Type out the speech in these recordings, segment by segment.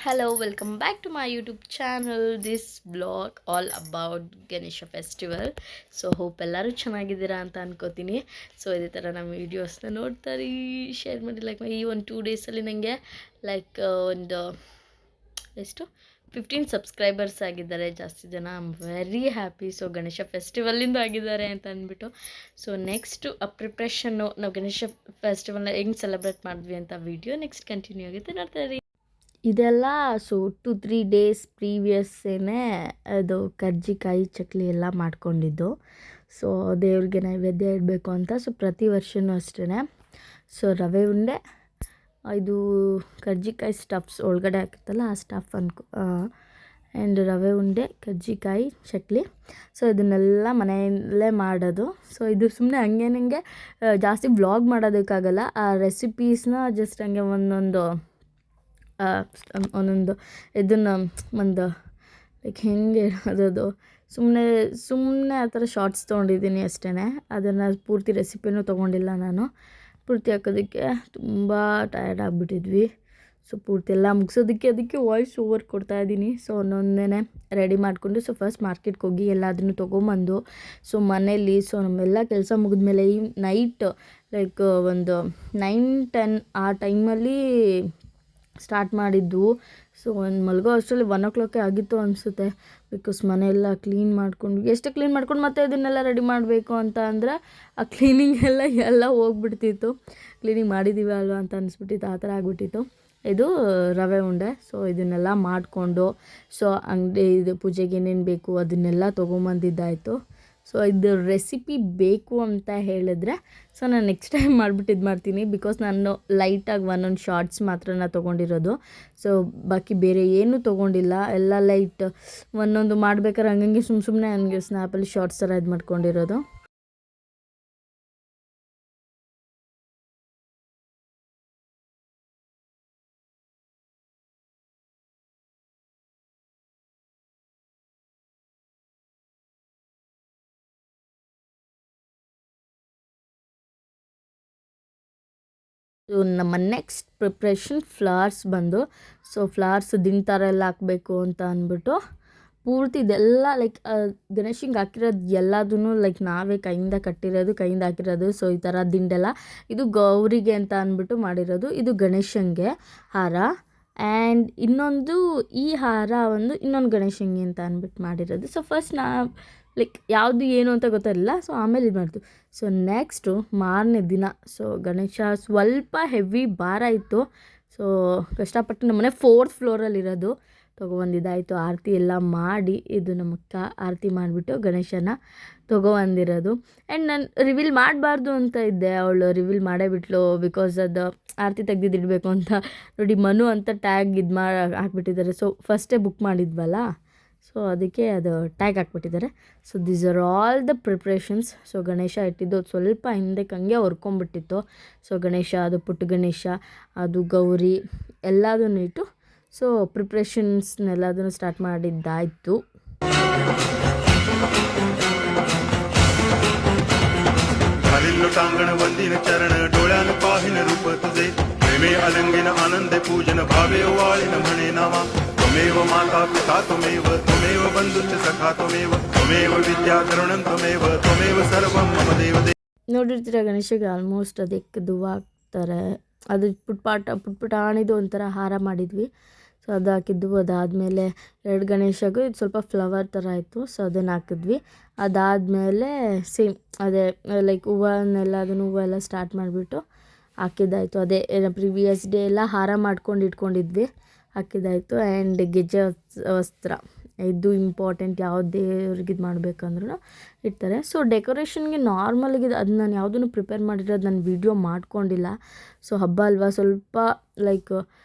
Hello, welcome back to my YouTube channel. This vlog all about Ganesha festival. So hope ಎಲ್ಲರೂ ಚೆನ್ನಾಗಿದ್ದೀರಾ ಅಂತ ಅನ್ಕೋತೀನಿ. So ಇದೇ ಥರ ನಮ್ಮ ವೀಡಿಯೋಸ್ನ ನೋಡ್ತಾರೆ, ಶೇರ್ ಮಾಡಿ, ಲೈಕ್ ಈ ಒಂದು 2 ಡೇಸಲ್ಲಿ ನನಗೆ ಲೈಕ್ ಒಂದು ಎಷ್ಟು 15 ಸಬ್ಸ್ಕ್ರೈಬರ್ಸ್ ಆಗಿದ್ದಾರೆ. ಜಾಸ್ತಿ ಜನ I am very happy. So Ganesha ಫೆಸ್ಟಿವಲಿಂದ ಆಗಿದ್ದಾರೆ ಅಂತ ಅಂದ್ಬಿಟ್ಟು. ಸೊ ನೆಕ್ಸ್ಟು ಪ್ರಿಪ್ರೇಷನ್ನು ನಾವು ಗಣೇಶ ಫೆಸ್ಟಿವಲ್ನ ಹೆಂಗೆ ಸೆಲೆಬ್ರೇಟ್ ಮಾಡಿದ್ವಿ ಅಂತ ವೀಡಿಯೋ ನೆಕ್ಸ್ಟ್ ಕಂಟಿನ್ಯೂ ಆಗುತ್ತೆ, ನೋಡ್ತಾರೆ. ಇದೆಲ್ಲ ಸೊ 2-3 ಡೇಸ್ ಪ್ರೀವಿಯಸ್ಸೇ ಅದು ಕರ್ಜಿಕಾಯಿ ಚಕ್ಲಿ ಎಲ್ಲ ಮಾಡ್ಕೊಂಡಿದ್ದು. ಸೊ ದೇವ್ರಿಗೆ ನೈವೇದ್ಯ ಇಡಬೇಕು ಅಂತ. ಸೊ ಪ್ರತಿ ವರ್ಷವೂ ಅಷ್ಟೇ. ಸೊ ರವೆ ಉಂಡೆ, ಇದು ಕರ್ಜಿಕಾಯಿ ಸ್ಟಫ್ಸ್ ಒಳಗಡೆ ಹಾಕುತ್ತಲ್ಲ ಆ ಸ್ಟಫ್ ಆ್ಯಂಡ್ ರವೆ ಉಂಡೆ, ಕರ್ಜಿಕಾಯಿ ಚಕ್ಲಿ. ಸೊ ಇದನ್ನೆಲ್ಲ ಮನೆಯಲ್ಲೇ ಮಾಡೋದು. ಸೊ ಇದು ಸುಮ್ಮನೆ ಹಂಗೆ ಜಾಸ್ತಿ ವ್ಲಾಗ್ ಮಾಡೋದಕ್ಕಾಗಲ್ಲ. ಆ ರೆಸಿಪೀಸ್ನ ಜಸ್ಟ್ ಹಂಗೆ ಒಂದೊಂದು ಇದನ್ನು ಒಂದು ಲೈಕ್ ಹೆಂಗೆ ಹೇಳೋದು, ಸುಮ್ಮನೆ ಆ ಥರ ಶಾರ್ಟ್ಸ್ ತೊಗೊಂಡಿದ್ದೀನಿ ಅಷ್ಟೇ. ಅದನ್ನು ಪೂರ್ತಿ ರೆಸಿಪಿನೂ ತೊಗೊಂಡಿಲ್ಲ ನಾನು. ಪೂರ್ತಿ ಹಾಕೋದಕ್ಕೆ ತುಂಬ ಟಯರ್ಡ್ ಆಗಿಬಿಟ್ಟಿದ್ವಿ. ಸೊ ಪೂರ್ತಿ ಎಲ್ಲ ಮುಗಿಸೋದಕ್ಕೆ ಅದಕ್ಕೆ ವಾಯ್ಸ್ ಓವರ್ ಕೊಡ್ತಾಯಿದ್ದೀನಿ. ಸೊ ಒಂದೊಂದೇ ರೆಡಿ ಮಾಡಿಕೊಂಡು ಸೊ ಫಸ್ಟ್ ಮಾರ್ಕೆಟ್ಗೆ ಹೋಗಿ ಎಲ್ಲದನ್ನು ತೊಗೊಂಬಂದು ಸೊ ಮನೇಲಿ ಸೊ ನಮ್ಮೆಲ್ಲ ಕೆಲಸ ಮುಗಿದ್ಮೇಲೆ ಈ ನೈಟ್ ಲೈಕ್ ಒಂದು 9-10 ಆ ಟೈಮಲ್ಲಿ ಸ್ಟಾರ್ಟ್ ಮಾಡಿದ್ದು. ಸೊ ಒಂದು ಮಲಗೋ ಅಷ್ಟರಲ್ಲಿ 1 o'clock ಆಗಿತ್ತು ಅನಿಸುತ್ತೆ. ಬಿಕಾಸ್ ಮನೆಯೆಲ್ಲ ಕ್ಲೀನ್ ಮಾಡ್ಕೊಂಡು ಎಷ್ಟು ಕ್ಲೀನ್ ಮಾಡ್ಕೊಂಡು ಮತ್ತೆ ಇದನ್ನೆಲ್ಲ ರೆಡಿ ಮಾಡಬೇಕು ಅಂತ ಅಂದರೆ ಆ ಕ್ಲೀನಿಂಗ್ ಎಲ್ಲ ಹೋಗ್ಬಿಡ್ತಿತ್ತು. ಕ್ಲೀನಿಂಗ್ ಮಾಡಿದ್ದೀವಿ ಅಲ್ವಾ ಅಂತ ಅನಿಸ್ಬಿಟ್ಟಿತ್ತು, ಆ ಥರ ಆಗಿಬಿಟ್ಟಿತ್ತು. ಇದು ರವೆ ಉಂಡೆ. ಸೊ ಇದನ್ನೆಲ್ಲ ಮಾಡಿಕೊಂಡು ಸೊ ಅಂಗಡಿ ಇದು ಪೂಜೆಗೆ ಏನೇನು ಬೇಕು ಅದನ್ನೆಲ್ಲ ತೊಗೊಂಬಂದಿದ್ದಾಯಿತು. ಸೊ ಇದು ರೆಸಿಪಿ ಬೇಕು ಅಂತ ಹೇಳಿದ್ರೆ ಸೊ ನಾನು ನೆಕ್ಸ್ಟ್ ಟೈಮ್ ಮಾಡಿಬಿಟ್ಟು ಮಾಡ್ತೀನಿ. ಬಿಕಾಸ್ ನಾನು ಲೈಟಾಗಿ ಒಂದೊಂದು ಶಾರ್ಟ್ಸ್ ಮಾತ್ರ ತೊಗೊಂಡಿರೋದು. ಸೊ ಬಾಕಿ ಬೇರೆ ಏನೂ ತೊಗೊಂಡಿಲ್ಲ. ಎಲ್ಲ ಲೈಟ್ ಒಂದೊಂದು ಮಾಡ್ಬೇಕಾದ್ರೆ ಹಂಗಂಗೆ ಸುಮ್ಮನೆ ನನಗೆ ಸ್ನ್ಯಾಪಲ್ಲಿ ಶಾರ್ಟ್ಸ್ ಥರ ಇದು ಮಾಡ್ಕೊಂಡಿರೋದು. ನಮ್ಮ ನೆಕ್ಸ್ಟ್ ಪ್ರಿಪ್ರೇಷನ್ ಫ್ಲವರ್ಸ್ ಬಂದು ಸೊ ಫ್ಲವರ್ಸ್ ಥರ ಎಲ್ಲ ಹಾಕಬೇಕು ಅಂತ ಅಂದ್ಬಿಟ್ಟು ಪೂರ್ತಿ ಇದೆಲ್ಲ ಲೈಕ್ ಗಣೇಶಂಗೆ ಹಾಕಿರೋದು ಎಲ್ಲದೂ ಲೈಕ್ ನಾವೇ ಕೈಯಿಂದ ಕಟ್ಟಿರೋದು, ಕೈಯಿಂದ ಹಾಕಿರೋದು. ಸೊ ಈ ಥರ ದಿಂಡೆಲ್ಲ ಇದು ಗೌರಿಗೆ ಅಂತ ಅಂದ್ಬಿಟ್ಟು ಮಾಡಿರೋದು. ಇದು ಗಣೇಶಂಗೆ ಹಾರ. ಆ್ಯಂಡ್ ಇನ್ನೊಂದು ಈ ಹಾರ ಒಂದು ಇನ್ನೊಂದು ಗಣೇಶಂಗೆ ಅಂತ ಅಂದ್ಬಿಟ್ಟು ಮಾಡಿರೋದು. ಸೊ ಫಸ್ಟ್ ಲೈಕ್ ಯಾವುದು ಏನು ಅಂತ ಗೊತ್ತಿರಲಿಲ್ಲ. ಸೊ ಆಮೇಲೆ ಇದು ಮಾಡ್ತು. ಸೊ ನೆಕ್ಸ್ಟು ಮಾರನೇ ದಿನ ಸೊ ಗಣೇಶ ಸ್ವಲ್ಪ ಹೆವಿ ಭಾರ ಇತ್ತು. ಸೊ ಕಷ್ಟಪಟ್ಟು ನಮ್ಮನೆ 4th ಫ್ಲೋರಲ್ಲಿರೋದು ತೊಗೊಬಂದಿದ್ದಾಯಿತು. ಆರತಿ ಎಲ್ಲ ಮಾಡಿ ಇದು ನಮ್ಮ ಅಕ್ಕ ಆರತಿ ಮಾಡಿಬಿಟ್ಟು ಗಣೇಶನ ತೊಗೊಬಂದಿರೋದು. ಆ್ಯಂಡ್ ನಾನು ರಿವೀಲ್ ಮಾಡಬಾರ್ದು ಅಂತ ಇದ್ದೆ, ಅವಳು ರಿವೀಲ್ ಮಾಡೇ ಬಿಟ್ಲು. ಬಿಕಾಸ್ ಅದು ಆರತಿ ತೆಗ್ದಿದ್ದಿಡಬೇಕು ಅಂತ ನೋಡಿ ಮನು ಅಂತ ಟ್ಯಾಗ್ ಇದು ಹಾಕ್ಬಿಟ್ಟಿದ್ದಾರೆ. ಸೊ ಫಸ್ಟೇ ಬುಕ್ ಮಾಡಿದ್ವಲ್ಲ, ಸೊ ಅದಕ್ಕೆ ಅದು ಟ್ಯಾಗ್ ಹಾಕ್ಬಿಟ್ಟಿದ್ದಾರೆ. So these are all the preparations. So Ganesha ಇಟ್ಟಿದ್ದು ಸ್ವಲ್ಪ ಹಿಂದಕ್ಕೆ ಹಂಗೆ ಹೊರ್ಕೊಂಬಿಟ್ಟಿತ್ತು. ಸೊ ಗಣೇಶ, ಅದು ಪುಟ್ಟ ಗಣೇಶ, ಅದು ಗೌರಿ ಎಲ್ಲದನ್ನು ಇಟ್ಟು ಸೊ ಪ್ರಿಪ್ರೇಷನ್ಸ್ನೆಲ್ಲದನ್ನು स्टार्ट ಮಾಡಿದ್ದಾಯಿತು. टांगण वंदिन चरण डोळ्यान पाहिन रूप तुझे प्रेमे अलंगिन आनंदे पूजन भावे वाळिन म्हणे नामा त्वमेव माता पिता त्वमेव बंधुश्च सखा त्वमेव विद्या करुणं त्वमेव सर्वं मम देव ನೋಡಿರ್ತೀರ ಗಣೇಶಗೆ ಆಲ್ಮೋಸ್ಟ್ ಅದಕ್ಕೆ ದುವ್ವ ಹಾಕ್ತಾರೆ. ಅದು ಪುಟ್ಪುಟಾಣಿದು ಒಂಥರ ಹಾರ ಮಾಡಿದ್ವಿ. ಸೊ ಅದು ಹಾಕಿದ್ವು. ಅದಾದಮೇಲೆ 2 ಗಣೇಶಗೂ ಇದು ಸ್ವಲ್ಪ ಫ್ಲವರ್ ಥರ ಇತ್ತು. ಸೊ ಅದನ್ನು ಹಾಕಿದ್ವಿ. ಅದಾದಮೇಲೆ ಸೇಮ್ ಅದೇ ಲೈಕ್ ಹೂವು ಎಲ್ಲ ಸ್ಟಾರ್ಟ್ ಮಾಡಿಬಿಟ್ಟು ಹಾಕಿದ್ದಾಯಿತು. ಅದೇ ಪ್ರಿವಿಯಸ್ ಡೇ ಎಲ್ಲ ಹಾರ ಮಾಡ್ಕೊಂಡು ಇಟ್ಕೊಂಡಿದ್ವಿ, ಹಾಕಿದ್ದಾಯಿತು. ಆ್ಯಂಡ್ ಗೆಜ್ಜೆ ವಸ್ತ್ರ ಇದು ಇಂಪಾರ್ಟೆಂಟ್. ಯಾವ ದೇವ್ರಿಗೆ ಇದು ಮಾಡಬೇಕಂದ್ರೂ ಇಡ್ತಾರೆ. ಸೊ ಡೆಕೋರೇಷನ್ಗೆ ನಾರ್ಮಲಿಗೆ ಅದು ನಾನು ಯಾವುದನ್ನು ಪ್ರಿಪೇರ್ ಮಾಡಿರೋದು ನಾನು ವೀಡಿಯೋ ಮಾಡ್ಕೊಂಡಿಲ್ಲ. ಸೊ ಹಬ್ಬ ಅಲ್ವಾ, ಸ್ವಲ್ಪ ಲೈಕ್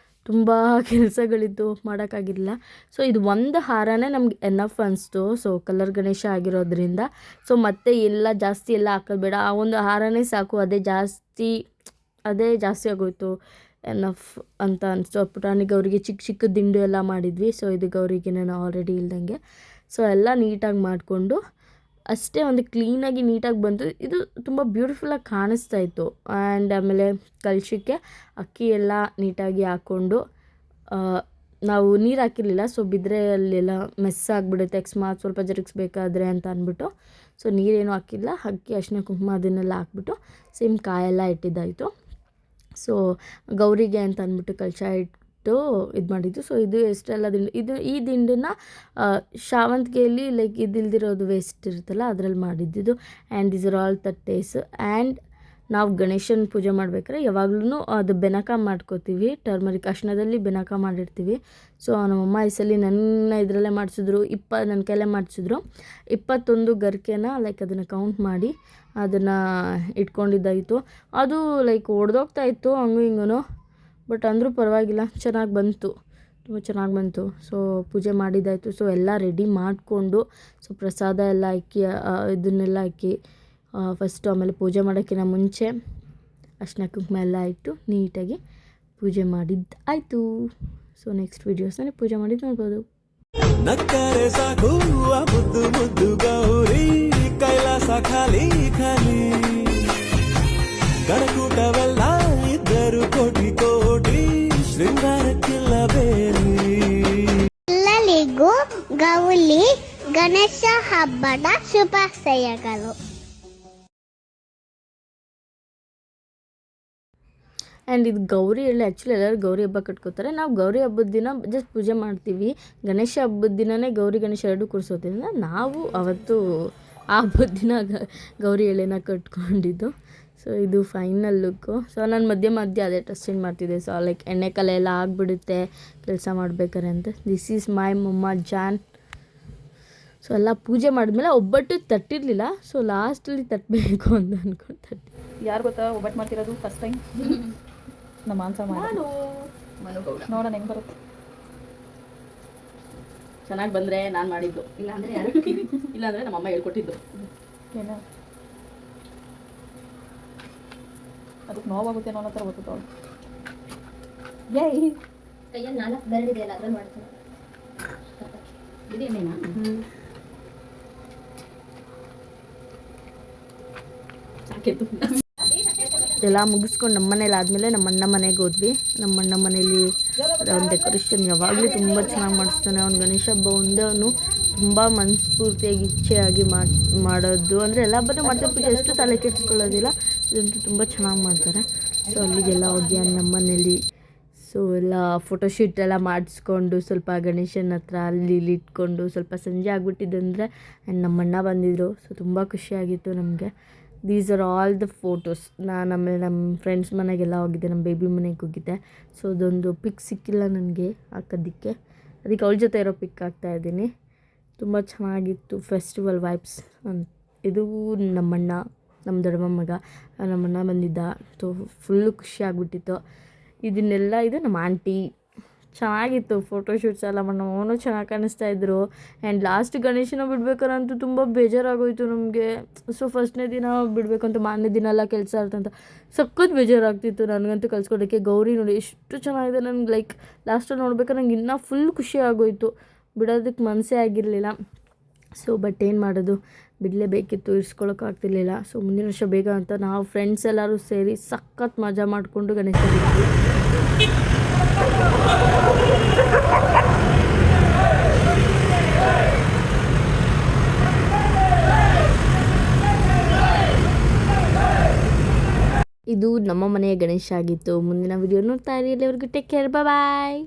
ತುಂಬ ಕೆಲಸಗಳಿತ್ತು, ಮಾಡೋಕ್ಕಾಗಿರಲಿಲ್ಲ. ಸೊ ಇದು ಒಂದು ಹಾರನೇ ನಮ್ಗೆ ಎನಫ್ ಅನಿಸ್ತು. ಸೊ ಕಲರ್ ಗಣೇಶ ಆಗಿರೋದ್ರಿಂದ ಸೊ ಮತ್ತೆ ಎಲ್ಲ ಜಾಸ್ತಿ ಎಲ್ಲ ಹಾಕೋದು ಬೇಡ, ಆ ಒಂದು ಹಾರನೇ ಸಾಕು, ಅದೇ ಜಾಸ್ತಿ ಆಗೋಯಿತು, ಎನಫ್ ಅಂತ ಅನಿಸ್ತು. ಪುಟಾಣಿ ಗೌರಿಗೆ ಚಿಕ್ಕ ದಿಂಡು ಎಲ್ಲ ಮಾಡಿದ್ವಿ. ಸೊ ಇದು ಗೌರಿಗೆ ನಾನು ಆಲ್ರೆಡಿ ಇಲ್ದಂಗೆ ಸೊ ಎಲ್ಲ ನೀಟಾಗಿ ಮಾಡಿಕೊಂಡು ಅಷ್ಟೇ ಒಂದು ಕ್ಲೀನಾಗಿ ನೀಟಾಗಿ ಬಂತು. ಇದು ತುಂಬ ಬ್ಯೂಟಿಫುಲ್ಲಾಗಿ ಕಾಣಿಸ್ತಾ ಇತ್ತು. ಆ್ಯಂಡ್ ಆಮೇಲೆ ಕಲಶಕ್ಕೆ ಅಕ್ಕಿ ಎಲ್ಲ ನೀಟಾಗಿ ಹಾಕ್ಕೊಂಡು ನಾವು ನೀರು ಹಾಕಿರಲಿಲ್ಲ. ಸೊ ಬಿದ್ದರೆ ಅಲ್ಲೆಲ್ಲ ಮೆಸ್ ಆಗಿಬಿಡುತ್ತೆ ಅಕಸ್ಮಾತ್ ಸ್ವಲ್ಪ ಜರುಗಿಸ್ಬೇಕಾದ್ರೆ ಅಂತ ಅಂದ್ಬಿಟ್ಟು. ಸೊ ನೀರೇನು ಹಾಕಿಲ್ಲ, ಅಕ್ಕಿ ಅರಿಶಿನ ಕುಂಕುಮ ಅದನ್ನೆಲ್ಲ ಹಾಕ್ಬಿಟ್ಟು ಸೇಮ್ ಕಾಯೆಲ್ಲ ಇಟ್ಟಿದ್ದಾಯಿತು. ಸೊ ಗೌರಿಗೆ ಅಂತ ಅಂದ್ಬಿಟ್ಟು ಕಲಶ ಇಟ್ಟು ಇದು ಮಾಡಿದ್ದು. ಸೊ ಇದು ಎಷ್ಟೆಲ್ಲ ದಿಂಡು, ಈ ದಿಂಡನ್ನು ಶಾವಂತಿಗೆಯಲ್ಲಿ ಲೈಕ್ ಇದಿಲ್ದಿರೋದು ವೇಸ್ಟ್ ಇರುತ್ತಲ್ಲ ಅದರಲ್ಲಿ ಮಾಡಿದ್ದು. ಆ್ಯಂಡ್ ದೀಸ್ ಆರ್ ಆಲ್ ತಟ್ಟೇಸ್. ಆ್ಯಂಡ್ ನಾವು ಗಣೇಶನ ಪೂಜೆ ಮಾಡ್ಬೇಕಾದ್ರೆ ಯಾವಾಗ್ಲೂ ಅದು ಬೆನಕ ಮಾಡ್ಕೋತೀವಿ, ಟರ್ಮರಿಕ್ ಅರಿಶಿನದಲ್ಲಿ ಬೆನಕ ಮಾಡಿರ್ತೀವಿ. ಸೊ ನಮ್ಮಮ್ಮ ಈ ಸಲ ನನ್ನ ಇದರಲ್ಲೇ ಮಾಡಿಸಿದ್ರು, ನನ್ನ ಕೈಲೇ ಮಾಡಿಸಿದ್ರು. 21 ಗರಿಕೆನ ಲೈಕ್ ಅದನ್ನು ಕೌಂಟ್ ಮಾಡಿ ಅದನ್ನು ಇಟ್ಕೊಂಡಿದ್ದಾಯಿತು. ಅದು ಲೈಕ್ ಒಡೆದೋಗ್ತಾ ಇತ್ತು ಹಂಗೂ ಹಿಂಗೂ, ಬಟ್ ಅಂದರೂ ಪರವಾಗಿಲ್ಲ, ಚೆನ್ನಾಗಿ ಬಂತು, ತುಂಬ ಚೆನ್ನಾಗಿ ಬಂತು. ಸೊ ಪೂಜೆ ಮಾಡಿದ್ದಾಯಿತು. ಸೊ ಎಲ್ಲ ರೆಡಿ ಮಾಡಿಕೊಂಡು ಸೊ ಪ್ರಸಾದ ಎಲ್ಲ ಹಾಕಿ ಇದನ್ನೆಲ್ಲ ಹಾಕಿ ಫಸ್ಟು, ಆಮೇಲೆ ಪೂಜೆ ಮಾಡೋಕ್ಕಿಂತ ಮುಂಚೆ ಅರಿಶಿನ ಕುಂಕುಮ ಎಲ್ಲ ಇಟ್ಟು ನೀಟಾಗಿ ಪೂಜೆ ಮಾಡಿದ್ದು ಆಯಿತು. ಸೊ ನೆಕ್ಸ್ಟ್ ವೀಡಿಯೋಸ್ನಲ್ಲಿ ಪೂಜೆ ಮಾಡಿದ್ದು ನೋಡ್ಬೋದು. ನಕ್ಕರೆ ಸಾಕು ಮುದ್ದು ಮುದ್ದು ಗೌರಿ, ಕೈಲಾಸ ಖಾಲಿ ಖಾಲಿ, ಗಣಕೂಟವೆಲ್ಲ ಇದ್ದರು ಕೋಟಿ ಕೋಟಿ, ಶೃಂಗಾರಕ್ಕಿಲ್ಲ ಬೇರೆ. ಎಲ್ಲರಿಗೂ ಗೌರಿ ಗಣೇಶ ಹಬ್ಬದ ಶುಭಾಶಯಗಳು. ಆ್ಯಂಡ್ ಇದು ಗೌರಿ ಹೇಳಿ ಆ್ಯಕ್ಚುಲಿ ಎಲ್ಲರೂ ಗೌರಿ ಹಬ್ಬ ಕಟ್ಕೋತಾರೆ. ನಾವು ಗೌರಿ ಹಬ್ಬದ ದಿನ ಜಸ್ಟ್ ಪೂಜೆ ಮಾಡ್ತೀವಿ. ಗಣೇಶ ಹಬ್ಬದ ದಿನವೇ ಗೌರಿ ಗಣೇಶ ಎರಡೂ ಕೂರಿಸೋದ್ರಿಂದ ನಾವು ಅವತ್ತು ಆ ಹಬ್ಬದ ದಿನ ಗೌರಿ ಎಳೆನ ಕಟ್ಕೊಂಡಿದ್ದು. ಸೊ ಇದು ಫೈನಲ್ ಲುಕ್ಕು. ಸೊ ನಾನು ಮಧ್ಯೆ ಅದೇ ಡ್ರೆಸ್ ಚೇಂಜ್ ಮಾಡ್ತಿದ್ದೆ. ಸೊ ಲೈಕ್ ಎಣ್ಣೆ ಕಲೆ ಎಲ್ಲ ಆಗಿಬಿಡುತ್ತೆ ಕೆಲಸ ಮಾಡ್ಬೇಕಾರೆ ಅಂತ. ದಿಸ್ ಈಸ್ ಮೈ ಮಮ್ಮ ಜಾನ್. ಸೊ ಎಲ್ಲ ಪೂಜೆ ಮಾಡಿದ್ಮೇಲೆ ಒಬ್ಬಟ್ಟು ತಟ್ಟಿರಲಿಲ್ಲ. ಸೊ ಲಾಸ್ಟಲ್ಲಿ ತಟ್ಟಬೇಕು ಅಂತ ಅಂದ್ಕೊಂಡು ತಟ್ಟಿ. ಯಾರು ಗೊತ್ತಾ ಒಬ್ಬಟ್ಟು ಮಾಡ್ತಿರೋದು ಫಸ್ಟ್ ಟೈಮ್? ನಮ್ಮ ಮಾಂಸ ಮಾಡಿ ನೋಡೋಣ ಹೆಂಗೆ ಬರುತ್ತೆ. ಚೆನ್ನಾಗಿ ಬಂದರೆ ನಾನು ಮಾಡಿದ್ದು, ಇಲ್ಲಾಂದರೆ ನಮ್ಮಮ್ಮ ಹೇಳ್ಕೊಟ್ಟಿದ್ದು. ಏನು ಅದಕ್ಕೆ ನೋವಾಗುತ್ತೆ ಅನ್ನೋ ಥರ ಗೊತ್ತು ಅವಳು. ಏಯ್ ಕೈಯಲ್ಲಿ 4 ಬೆರಳಿದೆ ಅಲ್ಲ ಅದ್ರಲ್ಲಿ ಮಾಡ್ತೀನಿ. ಇದೇನೇನಾ? ಸಾಕಿತ್ತು. ಎಲ್ಲ ಮುಗಿಸ್ಕೊಂಡು ನಮ್ಮ ಮನೇಲಿ ಆದಮೇಲೆ ನಮ್ಮ ಅಣ್ಣ ಮನೆಗೆ ಹೋದ್ವಿ. ನಮ್ಮ ಅಣ್ಣ ಮನೇಲಿ ಅವ್ನ ಡೆಕೋರೇಷನ್ ಯಾವಾಗಲೂ ತುಂಬ ಚೆನ್ನಾಗಿ ಮಾಡಿಸ್ತಾನೆ. ಅವ್ನು ಗಣೇಶ ಹಬ್ಬ ಒಂದೇ ಅವನು ತುಂಬ ಮನಸ್ಫೂರ್ತಿಯಾಗಿ ಇಚ್ಛೆಯಾಗಿ ಮಾಡೋದು. ಅಂದರೆ ಎಲ್ಲ ಹಬ್ಬನೂ ಮಾಡ್ತಾರೆ, ಪೂಜೆ ಎಷ್ಟು ತಲೆ ಕೆಡಿಸ್ಕೊಳ್ಳೋದಿಲ್ಲ, ಇದಂತೂ ತುಂಬ ಚೆನ್ನಾಗಿ ಮಾಡ್ತಾರೆ. ಸೊ ಅಲ್ಲಿಗೆಲ್ಲ ಹೋಗಿ ನಮ್ಮ ಮನೇಲಿ ಸೊ ಎಲ್ಲ ಫೋಟೋಶೂಟ್ ಎಲ್ಲ ಮಾಡಿಸ್ಕೊಂಡು ಸ್ವಲ್ಪ ಗಣೇಶನ ಹತ್ರ ಅಲ್ಲಿ ಇಲ್ಲಿ ಇಟ್ಕೊಂಡು ಸ್ವಲ್ಪ ಸಂಜೆ ಆಗಿಬಿಟ್ಟಿದ್ದಂದರೆ ನಮ್ಮ ಅಣ್ಣ ಬಂದಿದ್ದರು. ಸೊ ತುಂಬ ಖುಷಿಯಾಗಿತ್ತು ನಮಗೆ. These are all the photos. ನಾನು ಆಮೇಲೆ ನಮ್ಮ ಫ್ರೆಂಡ್ಸ್ ಮನೆಗೆಲ್ಲ ಹೋಗಿದ್ದೆ, ನಮ್ಮ ಬೇಬಿ ಮನೆಗೆ ಹೋಗಿದ್ದೆ. ಸೊ ಅದೊಂದು ಪಿಕ್ ಸಿಕ್ಕಿಲ್ಲ ನನಗೆ ಹಾಕೋದಕ್ಕೆ, ಅದಕ್ಕೆ ಅವಳ ಜೊತೆ ಇರೋ ಪಿಕ್ ಹಾಕ್ತಾಯಿದ್ದೀನಿ. ತುಂಬ ಚೆನ್ನಾಗಿತ್ತು, ಫೆಸ್ಟಿವಲ್ ವೈಬ್ಸ್. ಇದು ನಮ್ಮಣ್ಣ, ನಮ್ಮ ದೊಡ್ಡಮ್ಮ ಮಗ, ನಮ್ಮಣ್ಣ ಬಂದಿದ್ದ. ಸೊ ಫುಲ್ಲು ಖುಷಿ ಆಗಿಬಿಟ್ಟಿತ್ತು. ಇದನ್ನೆಲ್ಲ ಇದು ನಮ್ಮ ಆಂಟಿ. ಚೆನ್ನಾಗಿತ್ತು ಫೋಟೋಶೂಟ್ಸ್ ಎಲ್ಲ. ಅವನು ಚೆನ್ನಾಗಿ ಕಾಣಿಸ್ತಾಯಿದ್ರು. ಆ್ಯಂಡ್ ಲಾಸ್ಟ್ ಗಣೇಶನ ಬಿಡ್ಬೇಕಾರಂತೂ ತುಂಬ ಬೇಜಾರಾಗೋಯಿತು ನಮಗೆ. ಸೊ ಫಸ್ಟ್ನೇ ದಿನ ಬಿಡಬೇಕಂತ, ಮಾರನೇ ದಿನ ಎಲ್ಲ ಕೆಲಸ ಇರ್ತಂತ ಸಖತ್ ಬೇಜಾರಾಗ್ತಿತ್ತು ನನಗಂತೂ ಕಲ್ಸ್ಕೊಡೋಕ್ಕೆ. ಗೌರಿ ನೋಡಿ ಎಷ್ಟು ಚೆನ್ನಾಗಿದೆ. ನನಗೆ ಲೈಕ್ ಲಾಸ್ಟಲ್ಲಿ ನೋಡ್ಬೇಕಾದ್ರೆ ನಂಗೆ ಇನ್ನೂ ಫುಲ್ ಖುಷಿ ಆಗೋಯಿತು. ಬಿಡೋದಕ್ಕೆ ಮನಸ್ಸೇ ಆಗಿರಲಿಲ್ಲ. ಸೊ ಬಟ್ ಏನು ಮಾಡೋದು, ಬಿಡಲೇಬೇಕಿತ್ತು, ಇರಿಸ್ಕೊಳಕ್ಕಾಗ್ತಿರ್ಲಿಲ್ಲ. ಸೊ ಮುಂದಿನ ವರ್ಷ ಬೇಗ ಅಂತ ನಾವು ಫ್ರೆಂಡ್ಸ್ ಎಲ್ಲರೂ ಸೇರಿ ಸಖತ್ ಮಜಾ ಮಾಡಿಕೊಂಡು ಗಣೇಶ ಬಿಟ್ವಿ. ಇದು ನಮ್ಮ ಮನೆಯ ಗಣೇಶ ಆಗಿತ್ತು. ಮುಂದಿನ ವಿಡಿಯೋ ನೋಡ್ತಾ ಇರಿ. ಎಲ್ಲರಿಗೂ ಟೇಕ್ ಕೇರ್, ಬಾಯ್.